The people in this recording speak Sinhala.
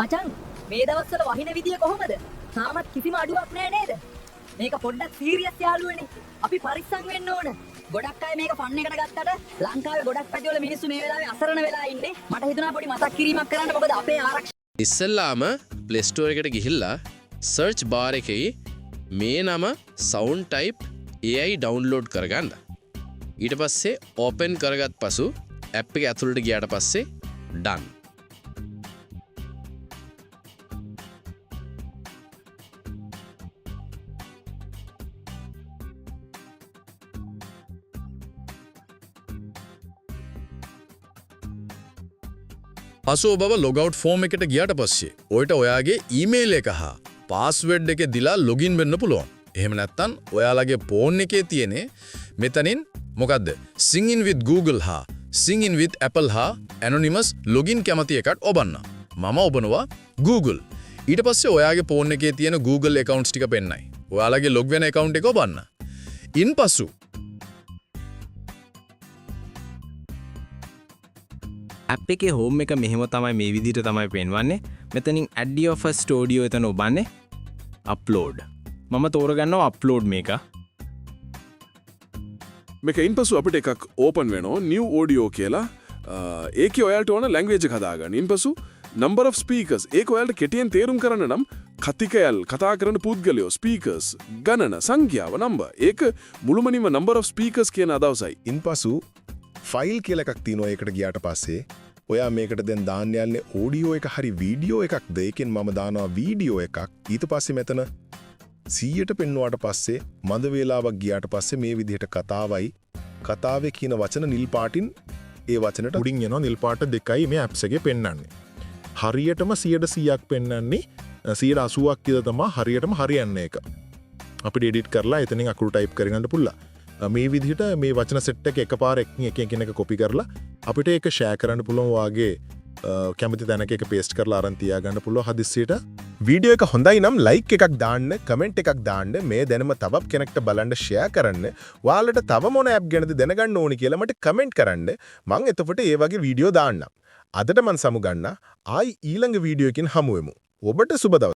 මචං මේ දවස්වල වහින විදිය කොහොමද? තාමත් කිසිම අඩුවක් නැහැ නේද? මේක පොඩ්ඩක් සීරියස් යාළුවනේ. අපි පරිස්සම් වෙන්න ඕන. ගොඩක් අය මේක ෆන් එකට ගත්තට ලංකාවේ ගොඩක් පැතිවල මිනිස්සු මේ වෙලාවේ අසරණ වෙලා ඉන්නේ. මට හිතුණා පොඩි මතක් කිරීමක් කරන්න. මොකද අපේ ආරක්ෂක ඉස්සෙල්ලාම Play Store එකට ගිහිල්ලා search bar එකේ මේ නම sound type AI download කරගන්න. ඊට පස්සේ open කරගත් පසු app එක ඇතුළට ගියාට පස්සේ done. පසු ඔබව ලොගවුට් ෆෝම් එකට ගියාට පස්සේ ඔයට ඔයාගේ ඊමේල් එක හා පාස්වර්ඩ් එක දීලා ලොගින් වෙන්න පුළුවන්. එහෙම නැත්නම් ඔයාලගේ ෆෝන් එකේ තියෙන මෙතනින් මොකද්ද? Sing in with Google හා Sing in with Apple හා anonymous login කැමති එකට ඔබන්න. මම ඔබනවා Google. ඊට පස්සේ ඔයාගේ ෆෝන් එකේ තියෙන Google accounts ටික පෙන්නයි. ඔයාලගේ log වෙන account එක ඔබන්න. ඉන්පසු ඇප් එකේ හෝම් එක මෙහෙම තමයි මේ විදිහට තමයි පෙන්වන්නේ. මෙතනින් add your first audio එතන ඔබන්නේ upload. මම තෝරගන්නවා upload මේක. මේක ඉන්පසු අපිට එකක් ඕපන් වෙනවා new audio කියලා. ඒකේ ඔයාලට ඕන language එක හදාගන්න. ඉන්පසු number of speakers. ඒක ඔයාලට කෙටියෙන් තේරුම් කරන්න නම් කතිකයල් කතා කරන පුද්ගලයෝ speakers ගණන සංඛ්‍යාව number. ඒක මුළුමනින්ම number of speakers කියන අදවසයි. ඉන්පසු ෆයිල් කියලා එකක් තියෙනවා. ඒකට ගියාට පස්සේ ඔයා මේකට දැන් දාන්න යන්නේ ඔඩියෝ එක හරි වීඩියෝ එකක්ද? ඒකෙන් මම දානවා වීඩියෝ එකක්. ඊට පස්සේ මෙතන 100ට පෙන්නුවාට පස්සේ මද වේලාවක් ගියාට පස්සේ මේ විදිහට කතාවේ කියන වචන නිල් පාටින් ඒ වචනට උඩින් යනවා. නිල් පාට දෙකයි මේ ඇප්ස් එකේ පෙන්වන්නේ. හරියටම 100%ක් පෙන්වන්නේ 180ක් කියලා තමයි හරියටම හරියන්නේ ඒක. අපිට එඩිට් කරලා එතනින් අකුරු ටයිප් කරගන්න පුළුවන්. මේ විදිහට මේ වචන සෙට් එක එකපාර එකින් එක කොපි කරලා අපිට ඒක ෂෙයා කරන්න පුළුවන්. වාගේ කැමති තැනක එක පේස්ට් කරලා අරන් තියාගන්න පුළුවන් හදිස්සියට. වීඩියෝ එක හොඳයි නම් ලයික් එකක් දාන්න, කමෙන්ට් එකක් දාන්න, මේ දැනම තවත් කෙනෙක්ට බලන්න ෂෙයා කරන්න. ඔයාලට තව මොන ඇප් ගැනද දැනගන්න ඕනි කියලා මට කමෙන්ට් කරන්න. මම එතකොට ඒ වගේ වීඩියෝ දාන්නම්. අදට මම සමු ගන්න. ආයි ඊළඟ වීඩියෝ එකකින් හමු වෙමු. ඔබට සුබ දවසක්.